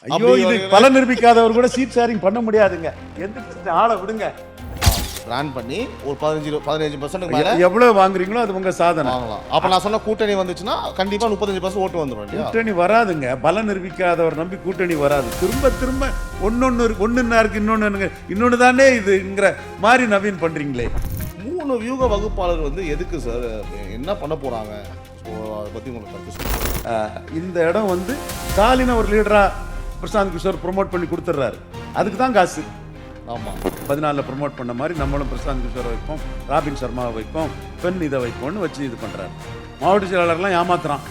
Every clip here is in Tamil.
ஐயோ இது பல நிரூபிக்காதவர் கூட சீட் ஷேரிங் பண்ண முடியாதுங்க. எந்த ஆளை விடுங்க. பிராண்ட் பண்ணி ஒரு 15% மேல எவ்வளவு வாங்குறீங்களோ அது உங்க சாதனை. வாங்கலாம். அப்ப நான் சொன்ன கூட்டணி வந்துச்சுன்னா கண்டிப்பா 35% ஓட்டு வந்துடும் இல்லையா? கூட்டணி வராதுங்க. பல நிரூபிக்காதவர் நம்பி கூட்டணி வராது. திரும்ப திரும்ப ஒன்னொன்னா இருக்கு இன்னொன்னு தானே இதுங்கிற மாதிரி நவீன் பண்றீங்களே. 3 வியூக வகுப்பாளர் வந்து எதுக்கு சார், என்ன பண்ண போறாங்க? அதை பத்தி உங்களுக்கு கருத்து சொல்லுங்க. இந்த இடம் வந்து ஸ்டாலின் ஒரு லீடரா பிரசாந்த் கிஷோர் ப்ரொமோட் பண்ணி கொடுத்துட்றாரு. அதுக்கு தான் காசு. ஆமாம், 14 ப்ரொமோட் பண்ண மாதிரி நம்மளும் பிரசாந்த் கிஷோரை வைப்போம், ராபின் சர்மாவை வைப்போம், பெண் இதை வைப்போம்னு வச்சு இது பண்றாரு. மாவட்ட செயலாளர்லாம் ஏமாத்துறான்.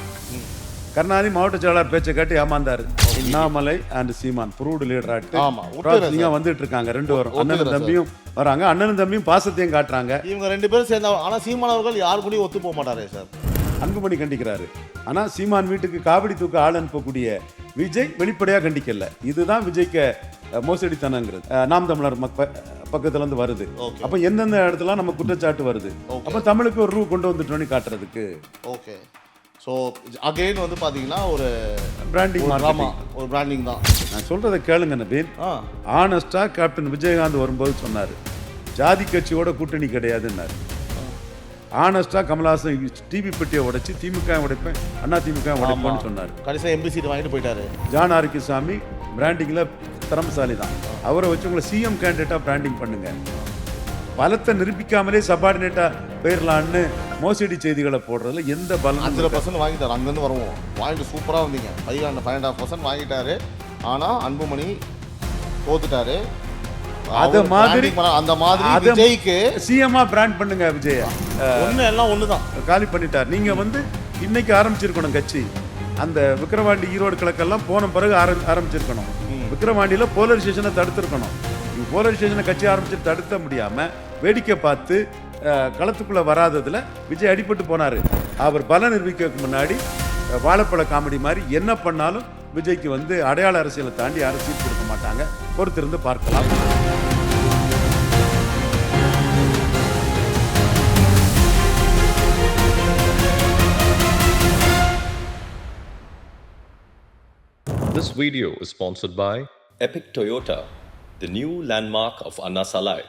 கருணாநிதி மாவட்ட செயலாளர் பேச்சை காட்டி ஏமாந்தாரு. அண்ணாமலை அண்ட் சீமான் ப்ரூவ்டு லீடராட்டு வந்துட்டு இருக்காங்க. 2 வரும். அண்ணனும் தம்பியும் வராங்க. அண்ணனும் தம்பியும் பாசத்தையும் காட்டுறாங்க. இவங்க 2 பேரும் சேர்ந்தா. ஆனா சீமான் அவர்கள் யாரு கூடயும் ஒத்து போக மாட்டாரே சார். அன்புமணி கண்டிக்கிறாரு. ஆனா சீமான் வீட்டுக்கு காவடி தூக்க ஆள் அனுப்பக்கூடிய விஜய் வெளிப்படையா கண்டிக்கல. இதுதான் விஜய்க்கு மோசடித்தனங்கிறது. நாம் தமிழர் பக்கத்துல இருந்து வருது. அப்ப எந்தெந்த இடத்துல நம்ம குற்றச்சாட்டு வருது, அப்ப தமிழுக்கு ஒரு ரூ கொண்டு வந்துட்டோன்னு காட்டுறதுக்கு. ஓகே, ஸோ அகைன் வந்து பாத்தீங்கன்னா ஒரு பிராண்டிங் ஒரு பிராண்டிங் தான். நான் சொல்றதை கேளுங்க நபீன். ஆனஸ்டா கேப்டன் விஜயகாந்த் வரும்போது சொன்னாரு ஜாதி கட்சியோட கூட்டணி கிடையாதுன்னாரு. ஆனஸ்டா கமல்ஹாசன் டிவி பெட்டியை உடைச்சு திமுக உடைப்பேன், அண்ணா திமுக உடைப்பேன்னு சொன்னார். கடைசியாக எம்பி சீட் வாங்கிட்டு போயிட்டாரு. ஜான் ஆரோக்கியசாமி பிராண்டிங்ல திறமசாலி தான். அவரை வச்சு உங்களை சிஎம் கேண்டிடேட்டா பிராண்டிங் பண்ணுங்க. பலத்தை நிரூபிக்காமலே சபார்டினேட்டா போயிடலான்னு மோசடி செய்திகளை போடுறதுல எந்த பலம்? 5% வாங்கிட்டாரு. அங்கேருந்து வருவோம், வாங்கிட்டு சூப்பராக வந்தீங்க. 5.5% வாங்கிட்டாரு. ஆனால் அன்புமணி தோத்துட்டாரு. அந்த மாதிரி விஜய்க்கு சிஎம்மா பிராண்ட் பண்ணுங்க. விஜய் எல்லாம் ஒண்ணுதான் காலி பண்ணிட்டார். நீங்க வந்து இன்னைக்கு ஆரம்பிச்சிருக்கணும் கட்சி. அந்த விக்கிரவாண்டி ஈரோடு கிழக்கெல்லாம் போன பிறகு ஆரம்பிச்சிருக்கணும். விக்கிரவாண்டியில போலரைசேஷனை தடுத்திருக்கணும். போலரைசேஷனை கட்சி ஆரம்பிச்சு தடுத்த முடியாம வேடிக்கை பார்த்து களத்துக்குள்ள வராததுல விஜய் அடிபட்டு போனாரு. அவர் பல நிரூபிக்கிறதுக்கு முன்னாடி வாழைப்பழ காமெடி மாதிரி என்ன பண்ணாலும் விஜய்க்கு வந்து அடையாள அரசியலை தாண்டி யாரும் சீட் கொடுக்க மாட்டாங்க. பொறுத்திருந்து பார்க்கலாம். This video is sponsored by Epic Toyota, the new landmark of Anna Salai.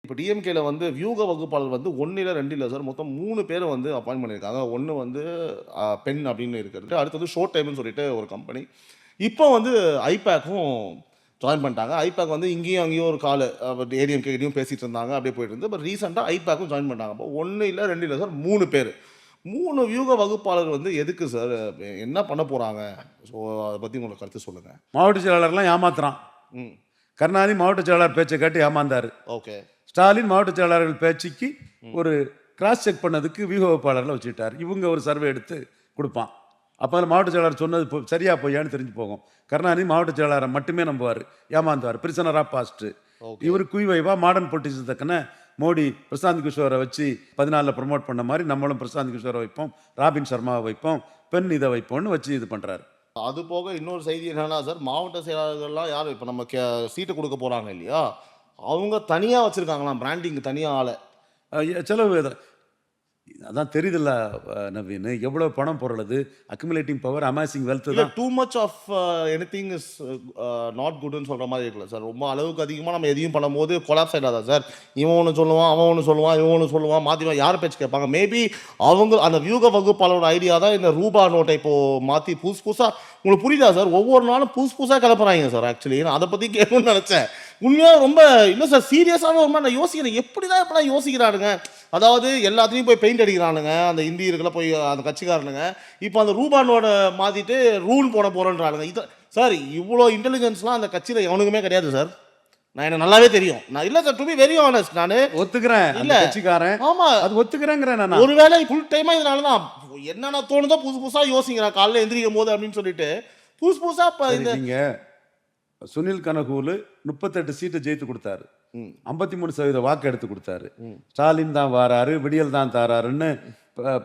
இப்போ டிஎம்கேல வந்து வியூக வகுப்பாளர் வந்து 1 இல்ல 2 இல்ல சார், மொத்தம் 3 பேரை வந்து அப்பாயின்ட் பண்ணியிருக்காங்க. ஒன்று வந்து பெண் அப்படின்னு இருக்கிறது, அடுத்தது ஷோர்ட் டைம்னு சொல்லிட்டு ஒரு கம்பெனி. இப்போ வந்து ஐபேக்கும் ஜாயின் பண்ணிட்டாங்க. ஐபேக் வந்து இங்கேயும் அங்கேயும் ஒரு கால் ஏடிஎம்கேடையும் பேசிகிட்டு இருந்தாங்க, அப்படியே போயிட்டு இருந்து. பட் ரீசெண்டாக ஐபேக்கும் ஜாயின் பண்ணிட்டாங்க. அப்போ 1 இல்லை 2 இல்லை சார், 3 பேர். 3 வியூக வகுப்பாளர் வந்து எதுக்கு சார், என்ன பண்ண போகிறாங்க? ஸோ அதை பற்றி உங்களுக்கு கருத்து சொல்லுங்கள். மாவட்ட செயலாளர்லாம் ஏமாத்துறான். கருணாநிதி மாவட்ட செயலாளர் பேச்சை காட்டி ஏமாந்தாரு. ஓகே, ஸ்டாலின் மாவட்ட செயலாளர்கள் பேச்சுக்கு ஒரு கிராஸ் செக் பண்ணதுக்கு வியூக வகுப்பாளர்ல வச்சுக்கிட்டார். இவங்க ஒரு சர்வே எடுத்து கொடுப்பான். அப்போ மாவட்ட செயலாளர் சொன்னது சரியா பொய்யான்னு தெரிஞ்சு போகும். கருணாநிதி மாவட்ட செயலாளரை மட்டுமே நம்புவார், ஏமாந்துவார். பிரிசனரா பாஸ்ட். இவர் குய்வைவா மாடர்ன் பொலிட்டிக்ஸ் தக்கன மோடி பிரசாந்த் கிஷோரை வச்சு 14 ப்ரொமோட் பண்ண மாதிரி நம்மளும் பிரசாந்த் கிஷோரை வைப்போம், ராபின் சர்மாவை வைப்போம், பெண் இதை வைப்போம்னு வச்சு இது பண்றாரு. அது போக இன்னொரு செய்தி என்னன்னா சார், மாவட்ட செயலாளர்கள்லாம் யார் இப்போ நம்ம சீட்டு கொடுக்க போறாங்க இல்லையா, அவங்க தனியாக வச்சுருக்காங்களாம், பிராண்டிங் தனியாக ஆளை. செலவு அதான் தெரியுதுல்ல நவீன், எவ்வளோ பணம் போடுறது, அக்குமுலேட்டிங் பவர், அமேசிங் வெல்த் தான். Too much of anything is not குட்னு சொல்கிற மாதிரி இருக்குல்ல சார். ரொம்ப அளவுக்கு அதிகமாக நம்ம எதையும் பண்ணும்போது கொலாப்ஸ் ஆகிடாதா சார்? இவன் ஒன்று சொல்லுவான், அவன் ஒன்று சொல்லுவான், இவன் ஒன்று சொல்லுவான், மாற்றி யார் பேச்சு கேட்பாங்க? மேபி அவங்க அந்த வியூக வகுப்பாளரோட ஐடியா தான் இந்த ரூபா நோட்டை இப்போது மாற்றி புதுசாக. உங்களுக்கு புரியுதா சார்? ஒவ்வொரு நாளும் புதுசாக கிளப்புறாங்க சார். ஆக்சுவலி நான் அதை பற்றி கேட்கணும்னு நினச்சேன். உண்மையாக ரொம்ப இல்லை சார், சீரியஸான ஒரு மாதிரி நான் யோசிக்கிறேன். எப்படிலாம் யோசிக்கிறானுங்க? அதாவது எல்லாத்தையும் போய் பெயிண்ட் அடிக்கிறானுங்க அந்த இந்தியர்களை போய் அந்த கட்சிக்காரனுங்க. இப்போ அந்த ரூபானோட மாற்றிட்டு ரூல் போட போகிறேன்றானுங்க. இது சார், இவ்வளோ இன்டெலிஜென்ஸ்லாம் அந்த கட்சியில் எவனுக்குமே கிடையாது சார். நான் எனக்கு நல்லாவே தெரியும். நான் இல்லை sir, to be very honest, நான் ஒத்துக்கிறேன். இல்லை கட்சிக்காரன், ஆமாம் அது ஒத்துக்கிறேங்கிறேன். நான் ஒருவேளை ஃபுல் டைமாக இதனால தான் என்னென்ன தோணுதோ புதுசாக யோசிக்கிறேன் காலையில் எந்திரிக்கும் போது அப்படின்னு சொல்லிட்டு புதுசாக. இப்போ இந்த நீங்கள் சுனில் கனகூலு 38 சீட்டை ஜெயித்து கொடுத்தாரு, 53% வாக்கு எடுத்து கொடுத்தாரு. ஸ்டாலின் தான் வாராரு, விடியல் தான் தாராருன்னு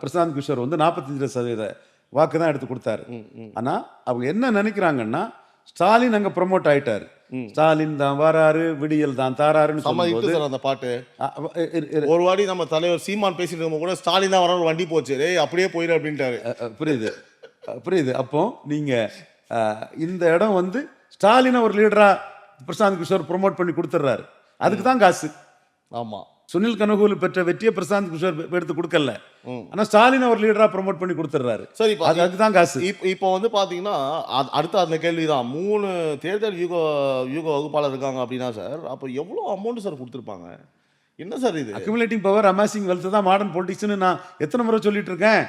பிரசாந்த் கிஷோர் வந்து 45% வாக்கு தான் எடுத்து கொடுத்தாரு. ஆனா அவங்க என்ன நினைக்கிறாங்கன்னா, ஸ்டாலின் அங்க ப்ரமோட் ஆயிட்டாரு, ஸ்டாலின் தான் வராரு, விடியல் தான் தாராருன்னு செம்ம hit சொல்லும்போது சார் அந்த பாட்டு. அ, ஒரு வாட்டி நம்ம தலைவர் சீமான் பேசிட்டு இருக்கும்போது கூட ஸ்டாலின் தான் வர வண்டி போச்சு, டேய் அப்படியே போயிரு அப்படின்ட்டாரு. புரியுது புரியுது. அப்போ நீங்க இந்த இடம் வந்து ஸ்டாலினை ஒரு லீடரா பிரசாந்த் கிஷோர் ப்ரொமோட் பண்ணி கொடுத்துட்றாரு, அதுக்கு தான் காசு. ஆமா, சுனில் கனகூலு பெற்ற வெற்றியை பிரசாந்த் கிஷோர் எடுத்து கொடுக்கல, ஆனா ஸ்டாலினை ஒரு லீடரா ப்ரொமோட் பண்ணி கொடுத்துட்றாரு. சரி. இப்போ அதுக்கு தான் காசு. இப்போ வந்து பாத்தீங்கன்னா அடுத்த அந்த கேள்விதான், 3 தேர்தல் யூக வகுப்பாளர் இருக்காங்க அப்படின்னா சார், அப்போ எவ்வளவு அமௌண்ட் சார் கொடுத்துருப்பாங்க? என்ன சார் இது? அக்யூமுலேட்டிங் பவர் அமாசிங் வெல்த் தான் மாடர்ன் பொலிட்டிக்ஸ்னு நான் எத்தனை முறை சொல்லிட்டு இருக்கேன்.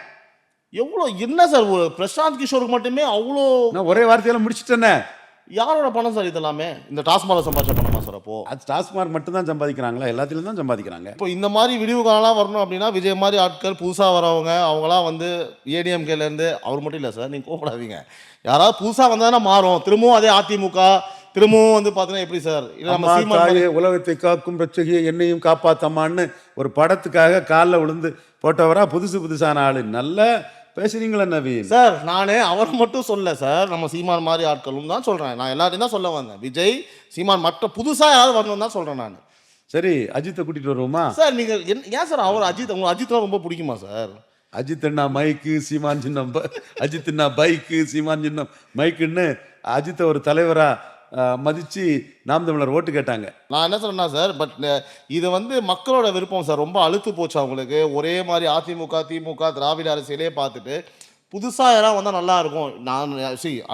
எவ்வளோ என்ன சார், ஒரு பிரசாந்த் கிஷோருக்கு மட்டுமே அவ்வளோ? நான் ஒரே வார்த்தையில முடிச்சிட்டேனே. யாரோட பணம் சார் இதெல்லாமே? இந்த டாஸ்மார்க் சம்பாதிச்ச பணமா சார்? அப்போ அது டாஸ்மார்க் மட்டும் தான் சம்பாதிக்கிறாங்களா? எல்லாத்திலும் தான் சம்பாதிக்கிறாங்க. இப்போ இந்த மாதிரி விடிவு காலம் வரணும் அப்படின்னா விஜய் மாதிரி ஆட்கள் புதுசாக வரவங்க அவங்களாம் வந்து ஏடிஎம்கேலேருந்து, அவர் மட்டும் இல்லை சார், நீங்கள் கோவப்படாதீங்க, யாராவது புதுசாக வந்தாங்கன்னா மாறும், திரும்பவும் அதே அதிமுக திரும்பவும் வந்து பார்த்தீங்கன்னா எப்படி சார்? இல்லை நம்ம அம்மா சீமான் தாயே உலகத்தை காக்கும் ரட்சகிய என்னையும் காப்பாத்தம்மான்னு ஒரு படத்துக்காக காலில் விழுந்து போட்டவரா புதுசான ஆளு. நல்ல பேசுறீங்களா நவீன்? சார், நானே அவர் மட்டும் சொல்ல சார், நம்ம சீமான் மாதிரி ஆட்களும் தான் சொல்கிறேன். நான் எல்லாரையும் தான் சொல்ல வந்தேன். விஜய் சீமான் மற்ற புதுசாக யாராவது வரணும் தான் சொல்கிறேன் நான். சரி, அஜித்தை கூட்டிட்டு வருவோமா சார்? நீங்கள் ஏன் சார் அவர் உங்களுக்கு அஜித்லாம் ரொம்ப பிடிக்குமா சார்? அஜித் அண்ணா மைக்கு, சீமான் சின்னம் அஜித் அண்ணா பைக்கு, சீமான் சின்னம் மைக்குன்னு அஜித்தை ஒரு தலைவரா மதிச்சு நாம் தமிழர் ஓட்டு கேட்டாங்க. நான் என்ன சொல்றேன்னா சார், பட் இது வந்து மக்களோட விருப்பம் சார். ரொம்ப அழுத்து போச்சு அவங்களுக்கு. ஒரே மாதிரி அதிமுக திமுக திராவிட அரசியலே பார்த்துட்டு புதுசாக யாராவது வந்தால் நல்லா இருக்கும். நான்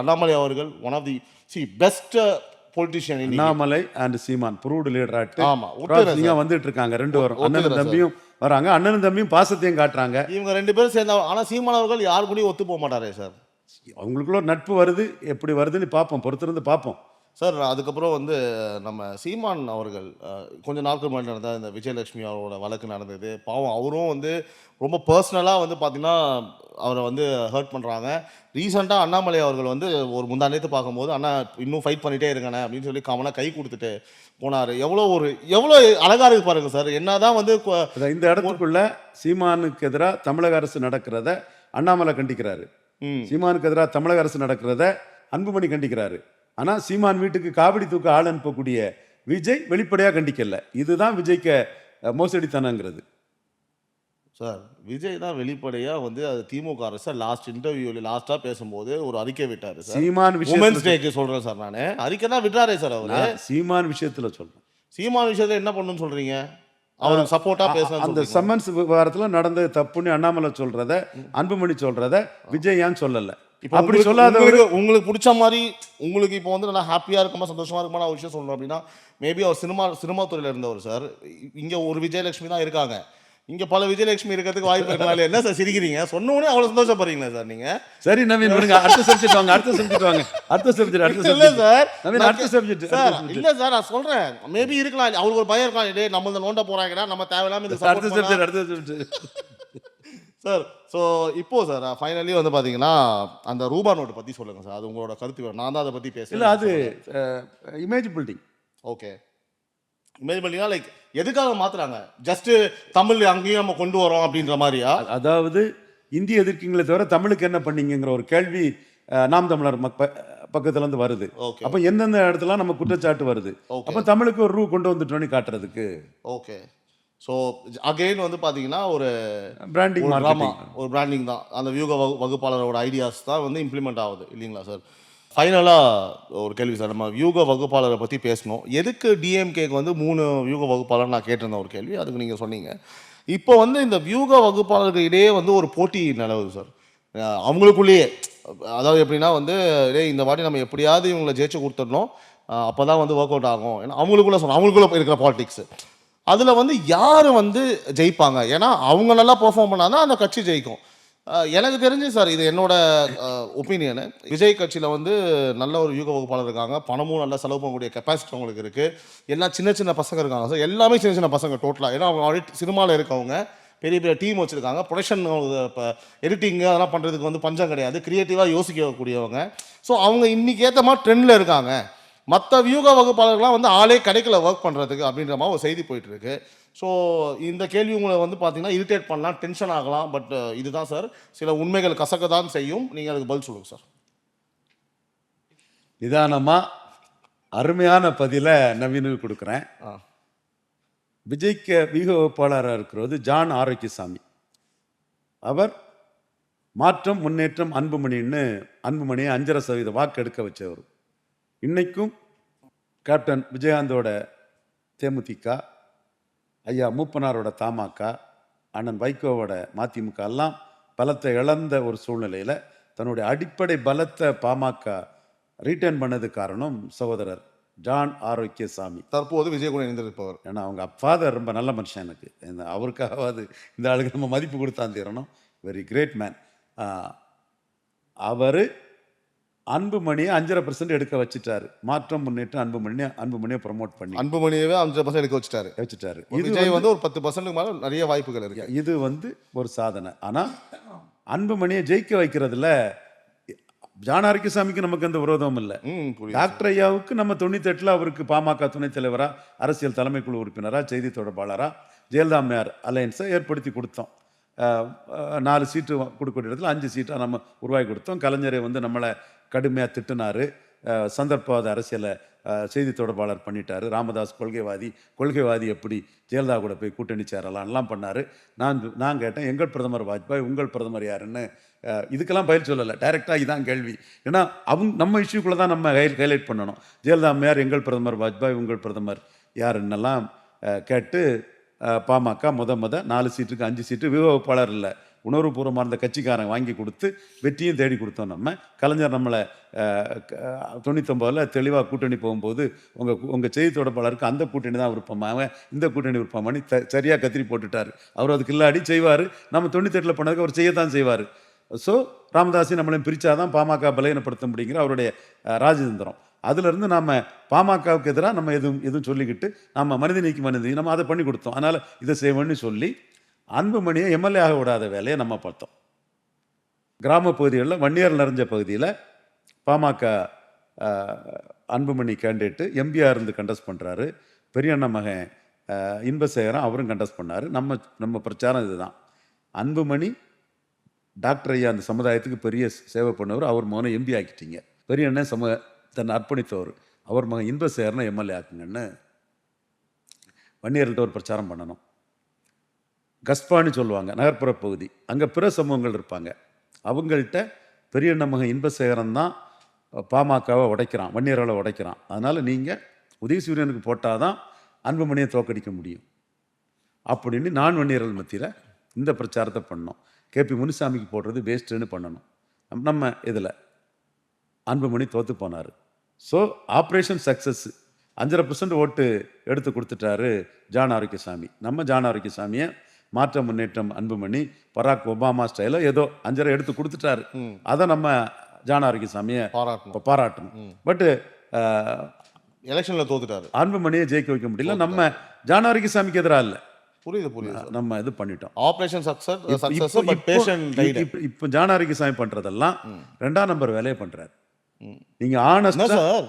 அண்ணாமலை அவர்கள் one of the best politician. Annamalai and Seeman proved leader ஆட்டு. ஆமா, நீங்க வந்துட்டு இருக்காங்க, ரெண்டு வரும், அண்ணனும் தம்பியும் வராங்க, அண்ணனும் தம்பியும் பாசத்தையும் காட்டுறாங்க. இவங்க 2 பேரும் சேர்ந்தா. ஆனால் சீமான் அவர்கள் யாரு கூடயும் ஒத்து போக மாட்டாரே சார். அவங்களுக்குள்ள ஒரு நட்பு வருது, எப்படி வருதுன்னு பார்ப்போம், பொறுத்திருந்து பார்ப்போம் சார். அதுக்கப்புறம் வந்து நம்ம சீமான் அவர்கள் கொஞ்ச நாட்கள் முன்னாடி நடந்த இந்த விஜயலட்சுமி அவரோட வழக்கு நடந்தது. பாவம், அவரும் வந்து ரொம்ப பர்சனலாக வந்து பார்த்தீங்கன்னா அவரை வந்து ஹர்ட் பண்ணுறாங்க. ரீசெண்டாக அண்ணாமலை அவர்கள் வந்து ஒரு முந்தானேத்து பார்க்கும்போது, அண்ணா இன்னும் ஃபைட் பண்ணிகிட்டே இருக்கண்ணே அப்படின்னு சொல்லி காமனாக கை கொடுத்துட்டு போனார். எவ்வளோ அழகாக இருக்கு பாருங்க சார். என்ன தான் வந்து இந்த இடத்துக்குள்ள சீமானுக்கு எதிராக தமிழக அரசு நடக்கிறத அண்ணாமலை கண்டிக்கிறாரு, சீமானுக்கு எதிராக தமிழக அரசு நடக்கிறத அன்புமணி கண்டிக்கிறாரு. ஆனா சீமான் வீட்டுக்கு காவடி தூக்க ஆள் அனுப்பக்கூடிய விஜய் வெளிப்படையா கண்டிக்கல. இதுதான் விஜய்க்கு மோசடித்தனங்கிறது சார். விஜய் தான் வெளிப்படையா வந்து அது திமுக அரசு லாஸ்டா பேசும்போது ஒரு அறிக்கை விட்டாரு சார். சீமான் உமன்ஸ் டேக்கு சொல்றேன் சார், நானு அறிக்கை தான் விட்டாரே சார் அவரு. சீமான் விஷயத்துல சொல்றேன். சீமான் விஷயத்துல என்ன பண்ணணும்னு சொல்றீங்க? அவருக்கு சப்போர்ட்டா பேசணும். அந்த சம்மன்ஸ் விவகாரத்துல நடந்தது தப்புன்னு அண்ணாமலை சொல்றத, அன்புமணி சொல்றத விஜய் ஏன் சொல்லல? அப்படி சொல்லாதவரு உங்களுக்கு பிடிச்ச மாதிரி உங்களுக்கு இப்போ வந்து நல்லா ஹாப்பியா இருக்குமா சந்தோஷமா இருக்குமா ஒரு விஷயம் சொல்லணும் அப்படின்னா, மேபி அவர் சினிமா துறையில இருந்தவர் சார். இங்க ஒரு விஜயலட்சுமி தான் இருக்காங்க, இங்க பல விஜயலட்சுமி இருக்கிறதுக்கு வாய்ப்பு இருக்கலாம். என்ன சார் சிரிக்கிறீங்க? சொன்ன உடனே அவ்வளவு சந்தோஷப்படுறீங்களா சார் நீங்க? சரி நவீன், விடுங்க, அடுத்த சப்ஜெக்ட் வாங்க. அடுத்த சப்ஜெக்ட் இல்ல சார், நவீன், அடுத்த சப்ஜெக்ட் சார். இல்ல சார், நான் சொல்றேன், மேபி இருக்கலாம், அவருக்கு ஒரு பயம் இருக்கலாம், டேய் நம்ம இந்த நோண்ட போறாங்கடா, நம்ம தேவையில்லாம இந்த அடுத்த சப்ஜெக்ட் சார். ஸோ இப்போ சார் ஃபைனலி வந்து பார்த்தீங்கன்னா அந்த ரூபா நோட்டு பற்றி சொல்லுங்கள் சார். அது உங்களோட கருத்து வேணும். நான் தான் அதை பற்றி பேசுகிறேன். இல்லை, அது இமேஜ் பில்டிங். ஓகே, இமேஜ் பில்டிங்னா லைக் எதுக்காக மாற்றுறாங்க? ஜஸ்ட்டு தமிழ் அங்கேயும் நம்ம கொண்டு வரோம் அப்படின்ற மாதிரியா? அதாவது இந்திய எதிர்க்கீங்களே தவிர தமிழுக்கு என்ன பண்ணீங்கிற ஒரு கேள்வி நாம் தமிழர் பக்கத்துல இருந்து வருது. அப்போ எந்தெந்த இடத்துல நம்ம குற்றச்சாட்டு வருது, அப்போ தமிழுக்கு ஒரு ரூ கொண்டு வந்துட்டோன்னு காட்டுறதுக்கு. ஓகே, ஸோ அகெயின் வந்து பார்த்தீங்கன்னா ஒரு பிராண்டிங் தான். அந்த வியூக வகுப்பாளரோட ஐடியாஸ் தான் வந்து இம்ப்ளிமெண்ட் ஆகுது இல்லைங்களா சார்? ஃபைனலாக ஒரு கேள்வி சார், நம்ம வியூக வகுப்பாளரை பற்றி பேசணும். எதுக்கு டிஎம்கேக்கு வந்து 3 வியூக வகுப்பாளர் நான் கேட்டிருந்தேன் ஒரு கேள்வி, அதுக்கு நீங்கள் சொன்னீங்க. இப்போ வந்து இந்த வியூக வகுப்பாளர்கள் இடையே வந்து ஒரு போட்டி நிலவுது சார் அவங்களுக்குள்ளேயே. அதாவது எப்படின்னா வந்து, இந்த வாட்டி நம்ம எப்படியாவது இவங்களை ஜெயிச்சு கொடுத்துடணும், அப்போ தான் வந்து ஒர்க் அவுட் ஆகும். ஏன்னா அவங்களுக்குள்ள இருக்கிற பாலிடிக்ஸ் அதில் வந்து யார் வந்து ஜெயிப்பாங்க? ஏன்னா அவங்க நல்லா பெர்ஃபார்ம் பண்ணாதான் அந்த கட்சி ஜெயிக்கும். எனக்கு தெரிஞ்சு சார், இது என்னோட ஒப்பீனியனு, விஜய் கட்சியில் வந்து நல்ல ஒரு யூக வகுப்பாளர் இருக்காங்க, பணமும் நல்லா செலவு பண்ணக்கூடிய கெப்பாசிட்டி அவங்களுக்கு இருக்குது, எல்லாம் சின்ன பசங்க இருக்காங்க சார், எல்லாமே சின்ன பசங்க டோட்டலாக. ஏன்னா அவங்க ஆல்ரெடி சினிமாவில் இருக்கவங்க, பெரிய டீம் வச்சுருக்காங்க, ப்ரொடக்ஷன் இப்போ எடிட்டிங்கு அதெல்லாம் பண்ணுறதுக்கு வந்து பஞ்சம் கிடையாது, க்ரியேட்டிவாக யோசிக்கக்கூடியவங்க. ஸோ அவங்க இன்றைக்கி ஏற்ற மாதிரி ட்ரெண்டில் இருக்காங்க. மற்ற வியூக வகுப்பாளர்கள்லாம் வந்து ஆளே கிடைக்கல ஒர்க் பண்ணுறதுக்கு அப்படின்ற மாதிரி ஒரு செய்தி போயிட்டு இருக்கு. ஸோ இந்த கேள்வி உங்களை வந்து பார்த்தீங்கன்னா இரிட்டேட் பண்ணலாம், டென்ஷன் ஆகலாம். பட் இதுதான் சார், சில உண்மைகள் கசக்க தான் செய்யும். நீங்கள் அதுக்கு பதில் சொல்லுங்கள் சார். நிதானமாக அருமையான பதில நவீனுக்கு கொடுக்குறேன். விஜய்க்கு வீக வகுப்பாளராக இருக்கிறது ஜான் ஆரோக்கியசாமி. அவர் மாற்றம் முன்னேற்றம் அன்புமணின்னு அன்புமணியை 5.5% வாக்கு எடுக்க வச்சவர். இன்னைக்கும் கேப்டன் விஜயகாந்தோட தேமுதிக, ஐயா மூப்பனாரோட தமாக, அண்ணன் வைகோவோட மதிமுக எல்லாம் பலத்தை இழந்த ஒரு சூழ்நிலையில் தன்னுடைய அடிப்படை பலத்தை பாமக ரீட்டர்ன் பண்ணது காரணம் சகோதரர் ஜான் ஆரோக்கியசாமி. தற்போது விஜய் கூட இணைந்திருப்பவர். ஏன்னா அவங்க அப்பாதான் ரொம்ப நல்ல மனுஷன். எனக்கு அவருக்காகவாது இந்த ஆளுக்கு நம்ம மதிப்பு கொடுத்தான் தீரணும். Very great man. அவர் அன்புமணியை 5.5% எடுக்க வச்சுட்டாரு. மாற்றம் முன்னேற்றம் அன்புமணியை ப்ரமோட் பண்ணி அன்புமணியவே 5% எடுக்க வச்சுட்டாரு. விஜய் வந்து ஒரு 10% மேலே நிறைய வாய்ப்புகள் இருக்கு. இது வந்து ஒரு சாதனை. ஆனால் அன்புமணியை ஜெயிக்க வைக்கிறதுல ஜான் ஆரோக்கியசாமிக்கு நமக்கு எந்த விரோதமும் இல்லை. டாக்டர் ஐயாவுக்கு நம்ம 98 அவருக்கு பாமக துணைத் தலைவராக, அரசியல் தலைமைக்குழு உறுப்பினராக, செய்தி தொடர்பாளராக ஜெயலலிதா அம்மையார் அலையன்ஸை ஏற்படுத்தி கொடுத்தோம். 4 சீட்டு கொடுக்க இடத்துல 5 சீட்டாக நம்ம உருவாக்கி கொடுத்தோம். கலைஞரை வந்து நம்மளை கடுமையாக திட்டினார். சந்தர்ப்பவாத அரசியலை செய்தி தொடர்பாளர் பண்ணிட்டாரு. ராமதாஸ் கொள்கைவாதி எப்படி ஜெயலலிதா கூட போய் கூட்டணி சேரலாம்லாம் பண்ணார். நான் கேட்டேன், எங்கள் பிரதமர் வாஜ்பாய், உங்கள் பிரதமர் யாருன்னு. இதுக்கெல்லாம் பயில் சொல்லலை, டைரெக்டாக இதான் கேள்வி. ஏன்னா நம்ம இஷ்யூக்குள்ளே தான் நம்ம ஹைலைட் பண்ணணும். ஜெயலலிதா அம்மையார் எங்கள் பிரதமர் வாஜ்பாய், உங்கள் பிரதமர் யாருன்னெல்லாம் கேட்டு பாமக முத 4 சீட்டுக்கு 5 சீட்டு விவகாப்பாளர் இல்லை, உணர்வுபூர்வமாக இருந்த கட்சிக்காரன் வாங்கி கொடுத்து வெற்றியும் தேடி கொடுத்தோம். நம்ம கலைஞர் நம்மளை 99 தெளிவாக கூட்டணி போகும்போது உங்கள் செய்தி தொடர்பாளருக்கு அந்த கூட்டணி தான் விருப்பமாக, இந்த கூட்டணி விருப்பமானி சரியாக கத்திரி போட்டுட்டார். அவர் அதுக்கு இல்லாடி செய்வார். நம்ம 98 பண்ணதுக்கு அவர் செய்யத்தான் செய்வார். ஸோ ராமதாஸை நம்மளையும் பிரித்தாதான் பாமக பலகீனப்படுத்த முடியுங்கிற அவருடைய ராஜதந்திரம். அதிலிருந்து நம்ம பாமகவுக்கு எதிராக நம்ம எதுவும் சொல்லிக்கிட்டு நம்ம மனிதநீக்கி நம்ம அதை பண்ணி கொடுத்தோம். அதனால் இதை செய்வோன்னு சொல்லி அன்புமணியை எம்எல்ஏ ஆக விடாத வேலையை நம்ம பார்த்தோம். கிராம பகுதிகளில் வன்னியர் நிறைஞ்ச பகுதியில் பாமக அன்புமணி கேண்டிடேட்டு எம்பியாக இருந்து கண்டஸ்ட் பண்ணுறாரு. பெரியண்ண மகன் இன்பசேகரன் அவரும் கண்டஸ்ட் பண்ணார். நம்ம பிரச்சாரம் இதுதான். அன்புமணி டாக்டர் ஐயா அந்த சமுதாயத்துக்கு பெரிய சேவை பண்ணவர். அவர் மகனை எம்பி ஆக்கிட்டீங்க. பெரியண்ணன் தன்னை அர்ப்பணித்தவர். அவர் மகன் இன்பசேகரனை எம்எல்ஏ ஆக்குங்கன்னு வன்னியர்கள்ட்ட ஒரு பிரச்சாரம் பண்ணணும். கஸ்பான்னு சொல்லுவாங்க, நகர்ப்புற பகுதி. அங்கே பிற சமூகங்கள் இருப்பாங்க. அவங்கள்ட்ட பெரியண்ண மகன் இன்பசேகரன் தான் பாமகவை உடைக்கிறான், வன்னியர்களை உடைக்கிறான். அதனால் நீங்கள் உதயசூரியனுக்கு போட்டால் தான் அன்புமணியை தோக்கடிக்க முடியும் அப்படின்னு நான் வன்னியர்கள் மத்தியில் இந்த பிரச்சாரத்தை பண்ணோம். கேபி முனுசாமிக்கு போடுறது வேஸ்ட்டுன்னு பண்ணணும். நம்ம இதில் அன்புமணி தோற்று போனார். So operation success. 5.5% ஓட்டு எடுத்து கொடுத்துட்டாரு ஜான் ஆரோக்கியசாமி. நம்ம ஜான் ஆரோக்கியசாமியை மாற்றம் முன்னேற்றம் அன்புமணி பராக் ஒபாமா ஸ்டைலில் ஏதோ 5.5 எடுத்து கொடுத்துட்டாரு. அதை நம்ம ஜான் ஆரோக்கியசாமியை பாராட்டணும். பட்டு எலெக்ஷனில் தோத்துட்டாரு. அன்புமணியை ஜெயிக்க வைக்க முடியல. நம்ம ஜான் ஆரோக்கியசாமிக்கு எதிராக இல்லை. புரியுது. நம்ம இது பண்ணிட்டோம். Operation success. இப்போ ஜான் ஆரோக்கியசாமி பண்றதெல்லாம் 2ஆம் நம்பர் வேலையை பண்றாரு. நீங்க ஆனஸ்டா சார்,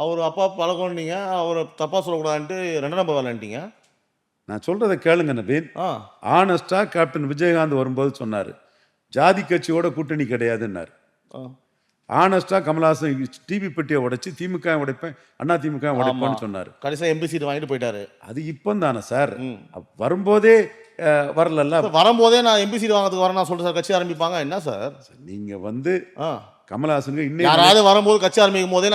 அவர் அப்பா பழக்கம், நீங்க அவரை தப்பா சொல்லக்கூடாதுன்ட்டு 2ஆம் நம்பர் வேலைன்ட்டீங்க. நான் சொல்றதை கேளுங்க நவீன். ஆனஸ்டா கேப்டன் விஜயகாந்த் வரும்போது சொன்னாரு ஜாதி கட்சியோட கூட்டணி கிடையாதுன்னாரு. ஆனஸ்டா கமல்ஹாசன் டிவி பெட்டியை உடைச்சு திமுக உடைப்பேன், அண்ணா திமுக உடைப்பேன்னு சொன்னார். கடைசியாக எம்பி சீட் வாங்கிட்டு போயிட்டாரு. அது இப்போ தானே சார், வரும்போதே வரல. வரும்போதே நான் எம்பி சீட் வாங்கிறதுக்கு வரேன் நான் சொல்லிட்டு சார் கட்சி ஆரம்பிப்பாங்க. என்ன சார் நீங்க வந்து கமல்ஹாசனுக்கு இன்னும் யாராவது வரும்போது கட்சி ஆரம்பிக்கும் போதே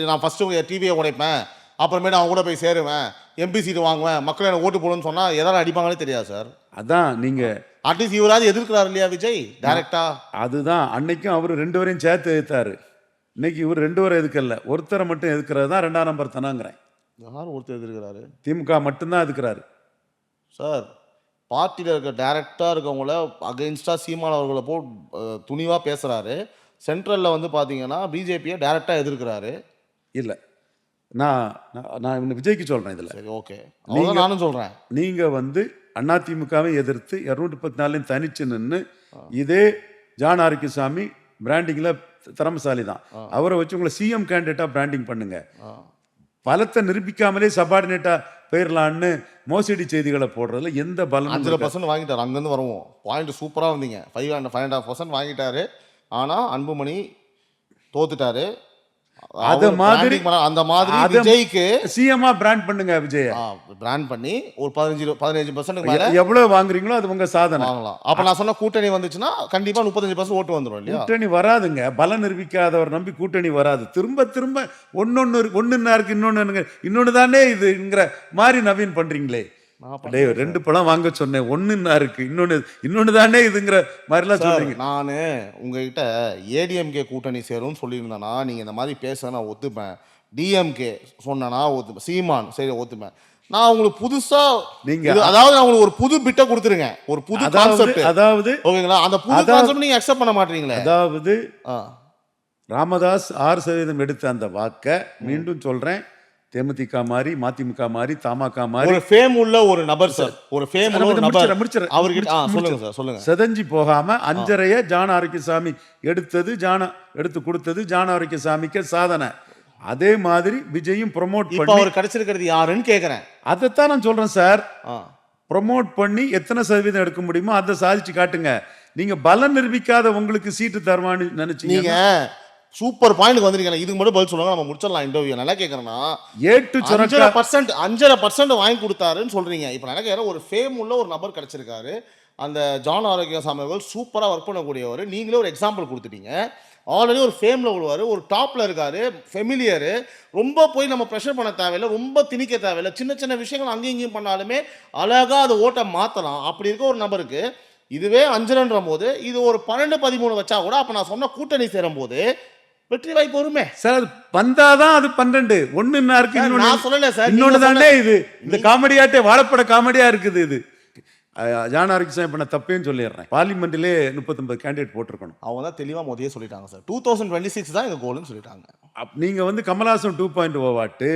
நான் ஃபர்ஸ்ட்டு டிவியை உடைப்பேன், அப்புறமேட்டு அவங்க கூட போய் சேருவேன், எம்பி சீட் வாங்குவேன், மக்கள் எனக்கு ஓட்டு போடுன்னு சொன்னா எதாவது அடிப்பாங்கன்னே தெரியாது சார். அதான் நீங்க அட்லீஸ்ட் இவராது எதிர்க்கிறாரு இல்லையா விஜய் டைரக்டா. அதுதான் அன்னைக்கும் அவர் 2 பேரையும் சேர்த்து எதிர்த்தாரு. இன்னைக்கு இவர் 2 பேரை எதுக்கல, ஒருத்தரை மட்டும் எதுக்கிறது தான் 2ஆம் நம்பர் தானாங்கிறேன். யாரும் ஒருத்தர் எதிர்க்கிறாரு? திமுக மட்டும்தான் எதுக்கிறாரு சார். பார்ட்டியில் இருக்க டைரக்டாக இருக்கவங்கள அகெயின்ஸ்டாக சீமான் அவர்களை போ துணிவாக பேசுகிறாரு. சென்ட்ரலில் வந்து பார்த்தீங்கன்னா பிஜேபியை டைரக்டாக எதிர்க்கிறாரு. இல்லை, நான் விஜய்க்கு சொல்கிறேன் இதில். சரி, ஓகே, நானும் சொல்கிறேன். நீங்கள் வந்து அதிமுகவை எதிர்த்து 214 தனிச்சு நின்று இதே ஜான் ஆரோக்கியசாமி பிராண்டிங்கில் திறமசாலி தான். அவரை வச்சு உங்களை சிஎம் கேண்டிடேட்டாக பிராண்டிங் பண்ணுங்க. பலத்தை நிரூபிக்காமலே சபார்டினேட்டாக போயிடலான்னு மோசடி செய்திகளை போடுறதுல எந்த பலம்? 5% வாங்கிட்டார். அங்கேருந்து வருவோம். பாயிண்ட் சூப்பராக வந்தீங்க. 5.5% வாங்கிட்டாரு. ஆனால் அன்புமணி தோத்துட்டாரு. அது மாதிரி அந்த மாதிரி விஜய்க்கு சிஎம்ஆ பிராண்ட் பண்ணுங்க. விஜய் பிராண்ட் பண்ணி ஒரு 15% மேல எவ்வளவு வாங்குறீங்களோ அது உங்க சாதனை வாங்கலாம். அப்ப நான் சொன்ன கூட்டணி வந்துச்சுன்னா கண்டிப்பா 35% ஓட்டு வந்துடும் இல்லையா? கூட்டணி வராதுங்க. பலம் நிரூபிக்காதவர் நம்பி கூட்டணி வராது. திரும்ப திரும்ப ஒன்னொன்னு இருக்கு, இன்னொன்னு தானே இதுங்கிற மாதிரி நவீன் பண்றீங்களே. 2 பழம் வாங்க சொன்னேன், ஒன்னுன்னா இருக்கு, இன்னொன்னு தானே இதுங்கிற மாதிரிலாம் சொல்றீங்க. நான் உங்ககிட்ட ஏடிஎம்கே கூட்டணி சேரும்னு சொல்லியிருந்தேன்னா நீங்க இந்த மாதிரி பேச நான் ஒத்துப்பேன். டிஎம்கே சொன்னா ஒத்துப்பேன். சீமான் சரி ஒத்துப்பேன். நான் உங்களுக்கு புதுசா நீங்க அதாவது நான் உங்களுக்கு ஒரு புது பிட்ட கொடுத்துருங்க, ஒரு புது கான்செப்ட். அதாவது ஓகேங்களா, அந்த புது கான்செப்ட் நீங்க அக்செப்ட் பண்ண மாட்டீங்களே. அதாவது ராமதாஸ் 6% எடுத்த அந்த வாக்க மீண்டும் சொல்றேன், தேமுதிக மாதிரி, மதிமுக மாதிரி, தமாக மாதிரி ஒரு ஃபேம் உள்ள ஒரு நபர் சார், ஒரு ஃபேம் உள்ள ஒரு நபர் அவர்கிட்ட சொல்லுங்க சார், சொல்லுங்க. செதஞ்சி போகாம 5.5 ஜான ஆரோக்கியசாமி எடுத்து கொடுத்தது ஜான ஆரோக்கியசாமிக்கு சாதனை. அதே மாதிரி விஜயும் ப்ரோமோட் பண்ணி அவர் கிடைச்சிருக்கிறது யாருன்னு கேக்குறேன். அதைத்தான் நான் சொல்றேன் சார். ப்ரோமோட் பண்ணி எத்தனை சதவீதம் எடுக்க முடியுமோ அதை சாதிச்சு காட்டுங்க. நீங்க பலம் நிரூபிக்காத உங்களுக்கு சீட்டு தருவான்னு நினைச்சீங்க. சூப்பர் பாயிண்ட் வந்திருக்கீங்க. இதுக்கு மட்டும் பதில் சொல்லுங்க, நம்ம முடிச்சிடலாம் இன்டர்வியூ. நல்லா கேட்கறேன்னா 5.5% வாங்கி கொடுத்தாருன்னு சொல்றீங்க. இப்போ நல்லா கேட்குற ஒரு ஃபேம் உள்ள ஒரு நபர் கிடைச்சிருக்காரு. அந்த ஜான் ஆரோக்கியசாமி அவர்கள் சூப்பராக ஒர்க் பண்ணக்கூடியவர். நீங்களே ஒரு எக்ஸாம்பிள் கொடுத்துட்டீங்க. ஆல்ரெடி ஒரு ஃபேமில் உள்ளவர், ஒரு டாப்பில் இருக்காரு, ஃபெமிலியரு. ரொம்ப போய் நம்ம ப்ரெஷர் பண்ண தேவையில்லை, ரொம்ப திணிக்க தேவையில்லை. சின்ன சின்ன விஷயங்கள் அங்கேயும் இங்கேயும் பண்ணாலுமே அழகாக அதை ஓட்டை மாற்றலாம். அப்படி இருக்க ஒரு நபருக்கு இதுவே 5.5ன்ற போது இது ஒரு 12-13 வச்சா கூட அப்போ நான் சொன்ன கூட்டணி சேரும் போது வெற்றி வாய்ப்பு வருமே சார். அது வந்தாதான் அது 12. ஒன்னுன்னா இருக்கு, நான் சொல்லல சார். இன்னொன்னு தானே இது. இந்த காமெடியாட்டே வாழப்பட காமெடியா இருக்குது இது. ஜான ஆரோக்கியசாமி பண்ண தப்பேன்னு சொல்லிடுறேன். பார்லிமெண்ட்லே 39 கேண்டிடேட் போட்டிருக்கணும். அவங்க தான் தெளிவாக மோதியே சொல்லிட்டாங்க சார். 2026 தான் எங்கள் கோல்னு சொல்லிட்டாங்க. நீங்க வந்து கமல்ஹாசன் 2.0 வாட்டு,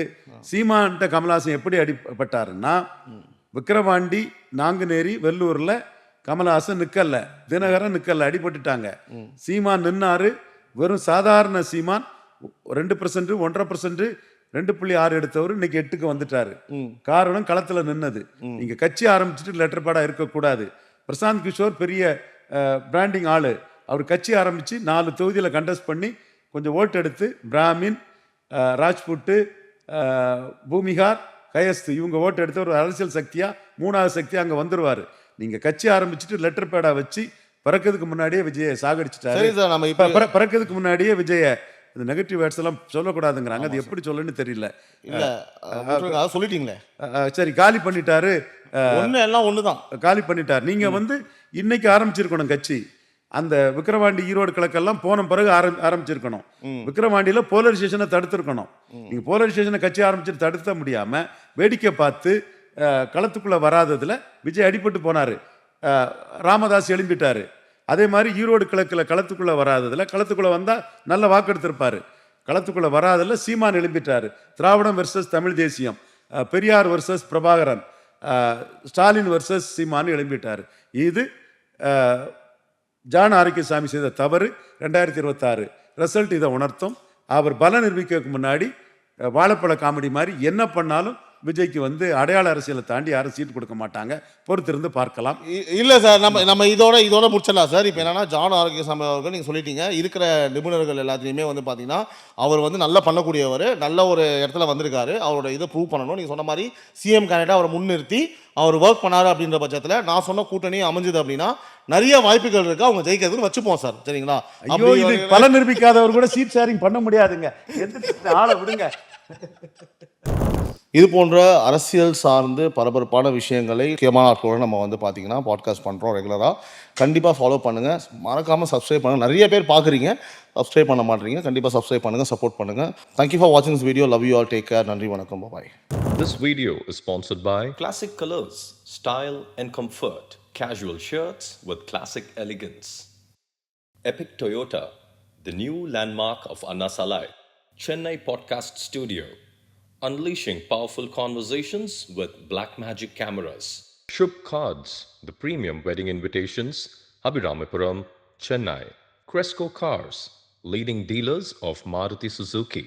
சீமான்ட்ட கமல்ஹாசன் எப்படி அடிப்பட்டாருன்னா, விக்கிரவாண்டி, நாங்குநேரி, வெள்ளூர்ல கமல்ஹாசன் நிக்கல, தினகரன் நிக்கல, அடிபட்டுட்டாங்க. சீமான் நின்னாரு. வெறும் சாதாரண சீமான் 2%, 1.5%, 2.6 எடுத்தவர் இன்னைக்கு 8க்கு வந்துட்டாரு. காரணம் களத்துல நின்னது. நீங்க கட்சி ஆரம்பிச்சுட்டு லெட்டர் பேடா இருக்கக்கூடாது. பிரசாந்த் கிஷோர் பெரிய பிராண்டிங் ஆளு. அவர் கட்சி ஆரம்பிச்சு 4 தொகுதியில் கண்டெஸ்ட் பண்ணி கொஞ்சம் ஓட்டு எடுத்து பிராமின், ராஜ்புட்டு, பூமிகார், கயஸ்து இவங்க ஓட்டு எடுத்து ஒரு அரசியல் சக்தியா 3வது சக்தியா அங்க வந்துருவாரு. நீங்க கட்சி ஆரம்பிச்சுட்டு லெட்டர் பேடா வச்சு பிறக்கிறதுக்கு முன்னாடியே விஜயை சாகடிச்சிட்டாரு. பிறக்கிறதுக்கு முன்னாடியே விஜய இந்த நெகட்டிவ் வேர்ட்ஸ் எல்லாம் சொல்லக்கூடாதுங்கிறாங்க. அது எப்படி சொல்லணும்னு தெரியல. சொல்லிட்டீங்களே. சரி, காலி பண்ணிட்டாரு. எல்லாம் ஒண்ணுதான், காலி பண்ணிட்டாரு. நீங்க வந்து இன்னைக்கு ஆரம்பிச்சிருக்கணும் கட்சி. அந்த விக்கிரவாண்டி ஈரோடு கிழக்கெல்லாம் போன பிறகு ஆரம்பிச்சிருக்கணும். விக்கிரவாண்டியில போலரைசேஷனை தடுத்திருக்கணும். நீங்க போலரைசேஷனை கட்சி ஆரம்பிச்சுட்டு தடுத்த முடியாம வேடிக்கை பார்த்து களத்துக்குள்ள வராததுல விஜய் அடிபட்டு போனாரு. ராமதாஸ் எழும்பிட்டாரு. அதே மாதிரி ஈரோடு கிழக்குல களத்துக்குள்ள வராததுல, களத்துக்குள்ள வந்தா நல்ல வாக்கெடுத்திருப்பாரு. களத்துக்குள்ள வராததுல சீமான் எழும்பிட்டாரு. திராவிடம் வெர்சஸ் தமிழ் தேசியம், பெரியார் வெர்சஸ் பிரபாகரன், ஸ்டாலின் வெர்சஸ் சீமான் எழும்பிட்டாரு. இது ஜான் ஆரோக்கியசாமி செய்த தவறு. 2026 ரிசல்ட் இதை உணர்த்தும். அவர் பலம் நிரூபிக்கிறதுக்கு முன்னாடி வாழைப்பழ காமெடி மாதிரி என்ன பண்ணாலும் விஜய்க்கு வந்து அடையாள அரசியலை தாண்டி யாரும் சீட்டு கொடுக்க மாட்டாங்க. பொறுத்திருந்து பார்க்கலாம். இல்லை சார், நம்ம இதோட முடிச்சிடலாம் சார். இப்போ என்னன்னா, ஜான் ஆரோக்கியசாமி அவர்கள் நீங்கள் சொல்லிட்டீங்க, இருக்கிற நிபுணர்கள் எல்லாத்தையுமே வந்து பார்த்தீங்கன்னா அவர் வந்து நல்லா பண்ணக்கூடியவர், நல்ல ஒரு இடத்துல வந்திருக்காரு. அவரோட இதை ப்ரூவ் பண்ணணும். நீங்கள் சொன்ன மாதிரி சிஎம் கேண்டிடேட் அவரை முன்னிறுத்தி அவர் ஒர்க் பண்ணாரு அப்படின்ற பட்சத்தில் நான் சொன்ன கூட்டணி அமைஞ்சது அப்படின்னா நிறைய வாய்ப்புகள் இருக்கு. அவங்க ஜெயிக்கிறதுன்னு வச்சுப்போம் சார். சரிங்களா? பல நிரூபிக்காதவர் கூட சீட் ஷேரிங் பண்ண முடியாதுங்க. ஆளை விடுங்க. இது போன்ற அரசியல் சார்ந்து பரபரப்பான விஷயங்களை முக்கியமான ஆட்களோட நம்ம வந்து பார்த்தீங்கன்னா பாட்காஸ்ட் பண்ணுறோம் ரெகுலராக. கண்டிப்பாக ஃபாலோ பண்ணுங்கள், மறக்காமல் சப்ஸ்கிரைப் பண்ணுங்கள். நிறைய பேர் பார்க்குறீங்க, சப்ஸ்கிரைப் பண்ண மாட்டீங்க. கண்டிப்பாக சப்ஸ்கிரைப் பண்ணுங்கள், சப்போர்ட் பண்ணுங்கள். தேங்க்யூ ஃபார் வாட்சிங் this video. Love you all. Take care. நன்றி, வணக்கம், பாய். This video is sponsored by Classic Colors, Style and Comfort. Casual shirts with classic elegance. Epic Toyota, the new landmark of Anna Salai. Chennai Podcast Studio, unleashing powerful conversations with black magic cameras. Shubh Cards, the premium wedding invitations, Abhiramapuram, Chennai. Cresco Cars, leading dealers of Maruti Suzuki.